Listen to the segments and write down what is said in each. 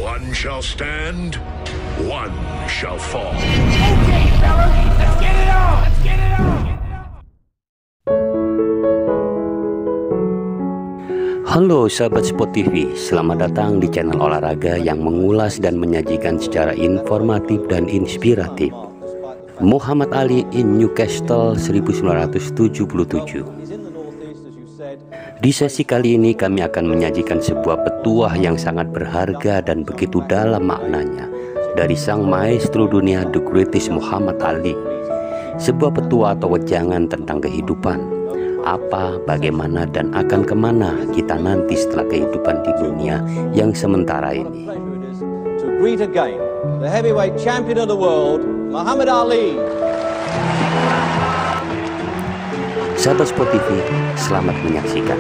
One shall stand, one shall fall. Okay, fellas, let's get it on! Let's get it on! Halo sahabat Spot TV, selamat datang di channel olahraga yang mengulas dan menyajikan secara informatif dan inspiratif. Muhammad Ali in Newcastle 1977. Di sesi kali ini kami akan menyajikan sebuah petuah yang sangat berharga dan begitu dalam maknanya dari sang maestro dunia The Greatest Muhammad Ali. Sebuah petuah atau wejangan tentang kehidupan. Apa, bagaimana, dan akan kemana kita nanti setelah kehidupan di dunia yang sementara ini. To greet again the heavyweight champion of the world, Muhammad Ali. Sahabat Spot TV, selamat menyaksikan.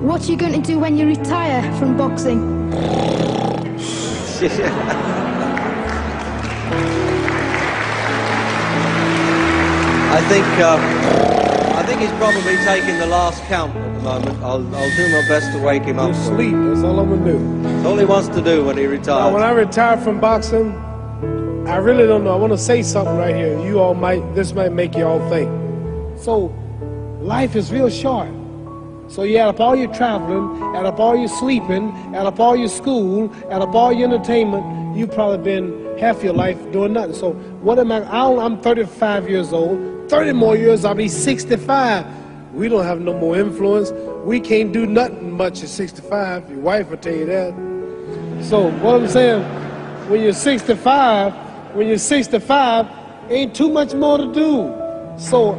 What are you going to do when you retire from boxing? I think he's probably taking the last count at the moment. I'll do my best to wake him up. Sleep. That's all I'm gonna do. That's all he wants to do when he retires. When I retire from boxing, I really don't know. I want to say something right here. This might make you all think. So, life is real short. So you add up all your traveling, add up all your sleeping, add up all your school, add up all your entertainment, you've probably been half your life doing nothing. So what am I? I'm 35 years old. 30 more years, I'll be 65. We don't have no more influence. We can't do nothing much at 65. Your wife will tell you that. So what I'm saying, when you're 65, ain't too much more to do. So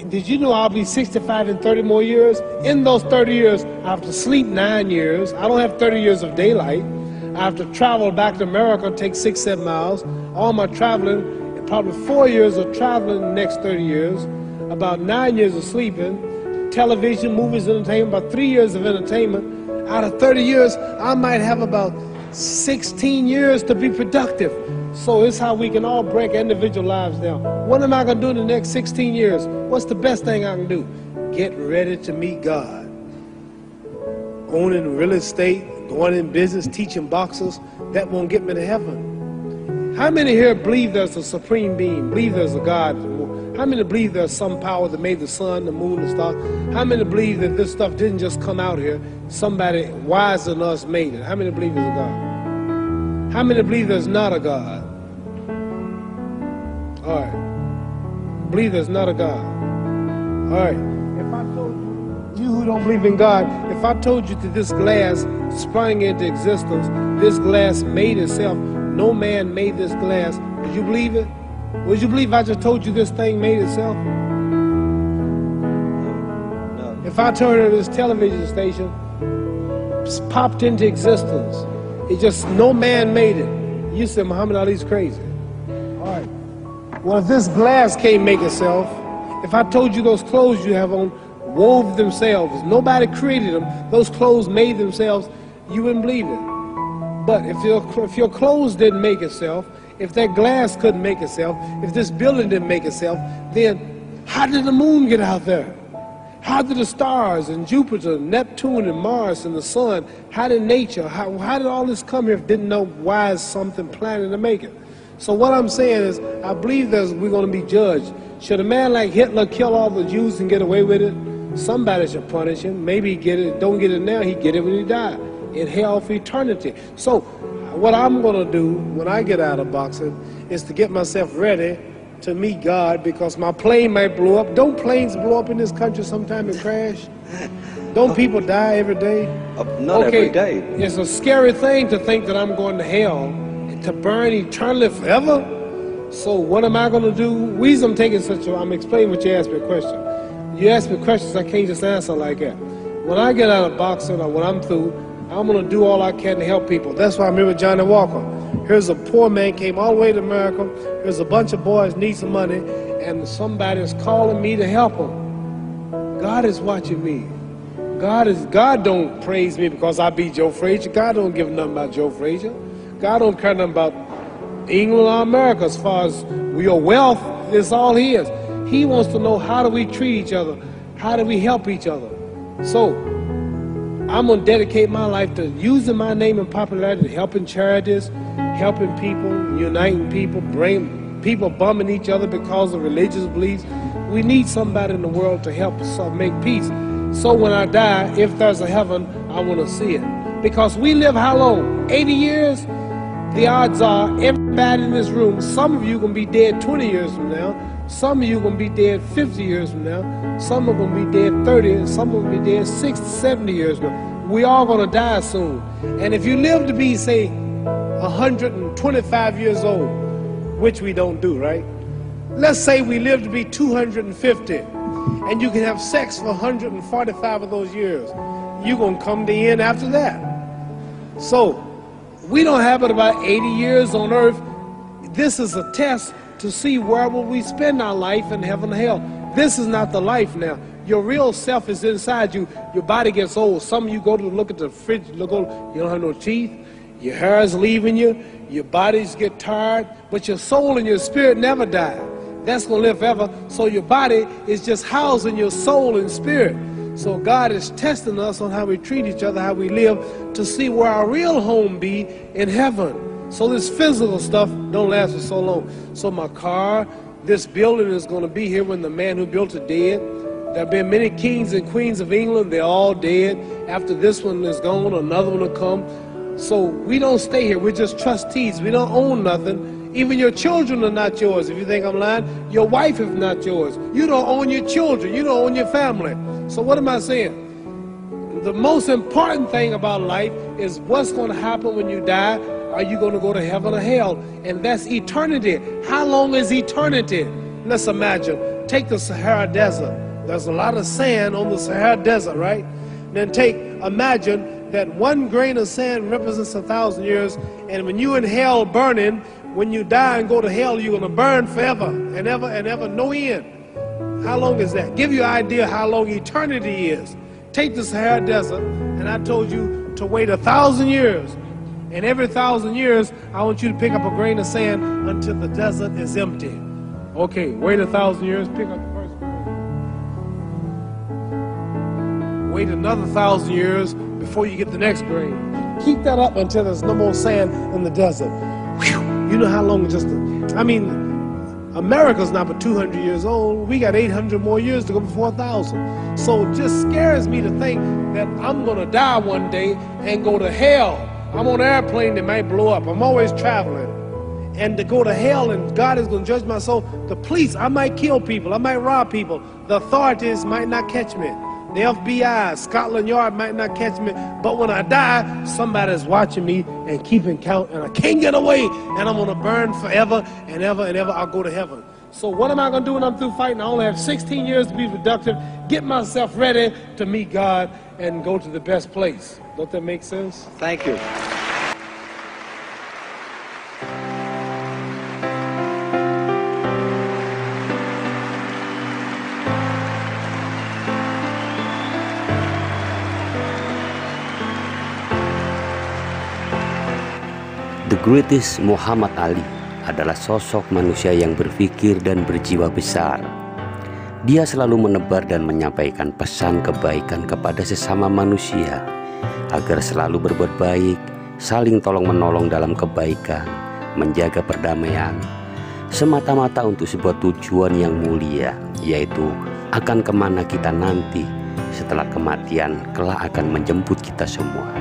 did you know I'll be 65 in 30 more years? In those 30 years, I have to sleep 9 years. I don't have 30 years of daylight. I have to travel back to America, take 6-7 miles. All my traveling, probably 4 years of traveling in the next 30 years. About 9 years of sleeping. Television, movies, entertainment, about 3 years of entertainment. Out of 30 years, I might have about 16 years to be productive. So it's how we can all break individual lives down. What am I going to do in the next 16 years? What's the best thing I can do? Get ready to meet God. Owning real estate, going in business, teaching boxers, that won't get me to heaven. How many here believe there's a supreme being, believe there's a God? How many believe there's some power that made the sun, the moon, the stars? How many believe that this stuff didn't just come out here? Somebody wiser than us made it. How many believe there's a God? How many believe there's not a God? All right. Believe there's not a God. All right. If I told you who don't believe in God, if I told you that this glass sprang into existence, this glass made itself, no man made this glass, would you believe it? Would you believe I just told you this thing made itself? No. If I told you this television station popped into existence, it just, no man made it, you said Muhammad Ali's crazy. All right. Well, if this glass can't make itself, if I told you those clothes you have on wove themselves, nobody created them, those clothes made themselves, you wouldn't believe it. But if your clothes didn't make itself, if that glass couldn't make itself, if this building didn't make itself, then how did the moon get out there? How did the stars and Jupiter, Neptune and Mars and the sun, how did nature, how did all this come here if didn't know why is something planning to make it? So what I'm saying is, I believe we're going to be judged. Should a man like Hitler kill all the Jews and get away with it? Somebody should punish him. Maybe he get it, don't get it now, he get it when he died. In hell for eternity. So what I'm going to do when I get out of boxing is to get myself ready to meet God, because my plane might blow up. Don't planes blow up in this country sometime and crash? Don't people die every day? Not every day. It's a scary thing to think that I'm going to hell, to burn eternally forever. So what am I going to do? Reason I'm taking I'm explaining what you asked me a question. You ask me questions I can't just answer like that. When I get out of boxing or when I'm through, I'm going to do all I can to help people. That's why I remember Johnny Walker. Here's a poor man, came all the way to America. Here's a bunch of boys need some money, and somebody is calling me to help them. God is watching me. God don't praise me because I beat Joe Frazier. God don't give nothing about Joe Frazier. God don't care nothing about England or America as far as your wealth. It's all his. He wants to know, how do we treat each other? How do we help each other? So I'm going to dedicate my life to using my name and popularity, helping charities, helping people, uniting people, bring people bumming each other because of religious beliefs. We need somebody in the world to help us make peace. So when I die, if there's a heaven, I want to see it. Because we live how long? 80 years? The odds are everybody in this room, some of you are going to be dead 20 years from now. Some of you are going to be dead 50 years from now. Some are going to be dead 30, and some are going to be dead 60, 70 years from now. We all going to die soon. And if you live to be, say, 125 years old, which we don't do, right? Let's say we live to be 250, and you can have sex for 145 of those years. You're going to come to the end after that. So we don't have but about 80 years on earth. This is a test to see where will we spend our life in heaven or hell. This is not the life now. Your real self is inside you. Your body gets old. Some of you go to look at the fridge, you don't have no teeth. Your hair is leaving you. Your bodies get tired. But your soul and your spirit never die. That's going to live forever. So your body is just housing your soul and spirit. So God is testing us on how we treat each other, how we live, to see where our real home be in heaven. So this physical stuff don't last for so long. So my car, this building is going to be here when the man who built it dead. There have been many kings and queens of England. They're all dead. After this one is gone, another one will come. So we don't stay here. We're just trustees. We don't own nothing. Even your children are not yours. If you think I'm lying, your wife is not yours. You don't own your children. You don't own your family. So what am I saying? The most important thing about life is what's going to happen when you die. Are you going to go to heaven or hell? And that's eternity. How long is eternity? Let's imagine. Take the Sahara Desert. There's a lot of sand on the Sahara Desert, right? Then imagine that one grain of sand represents 1,000 years, and when you're in hell burning, when you die and go to hell, you're going to burn forever and ever, no end. How long is that? Give you an idea how long eternity is. Take the Sahara Desert, and I told you to wait 1,000 years. And every 1,000 years, I want you to pick up a grain of sand until the desert is empty. Okay, wait 1,000 years, pick up the first grain. Wait another 1,000 years before you get the next grain. Keep that up until there's no more sand in the desert. Whew. You know how long America's not but 200 years old. We got 800 more years to go before 1,000. So it just scares me to think that I'm going to die one day and go to hell. I'm on an airplane that might blow up. I'm always traveling. And to go to hell and God is going to judge my soul. The police, I might kill people. I might rob people. The authorities might not catch me. The FBI, Scotland Yard might not catch me. But when I die, somebody's watching me and keeping count. And I can't get away. And I'm going to burn forever and ever and ever. I'll go to heaven. So what am I going to do when I'm through fighting? I only have 16 years to be productive. Get myself ready to meet God and go to the best place. Don't that make sense? Thank you. The greatest Muhammad Ali adalah sosok manusia yang berpikir dan berjiwa besar. Dia selalu menebar dan menyampaikan pesan kebaikan kepada sesama manusia agar selalu berbuat baik, saling tolong-menolong dalam kebaikan, menjaga perdamaian, semata-mata untuk sebuah tujuan yang mulia, yaitu akan kemana kita nanti setelah kematian kelak akan menjemput kita semua,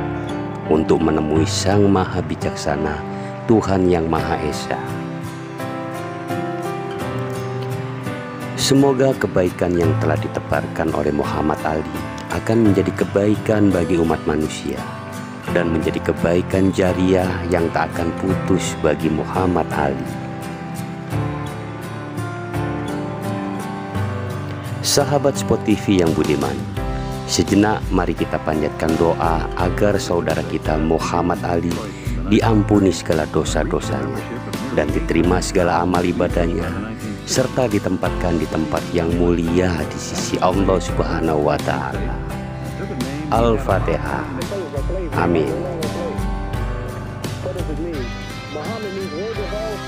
untuk menemui Sang Maha Bijaksana, Tuhan yang Maha Esa. Semoga kebaikan yang telah ditebarkan oleh Muhammad Ali akan menjadi kebaikan bagi umat manusia dan menjadi kebaikan jariah yang tak akan putus bagi Muhammad Ali. Sahabat Spot TV yang budiman, Sejenak mari kita panjatkan doa agar saudara kita Muhammad Ali diampuni segala dosa-dosanya dan diterima segala amal ibadahnya, serta ditempatkan di tempat yang mulia di sisi Allah Subhanahu wa Ta'ala. Al-Fatihah. Amin.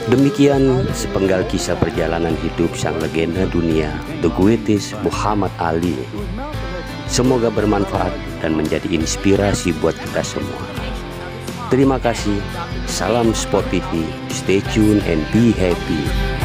Demikian sepenggal kisah perjalanan hidup sang legenda dunia, the greatest Muhammad Ali. Semoga bermanfaat dan menjadi inspirasi buat kita semua. Terima kasih. Salam Sport TV. Stay tuned and be happy.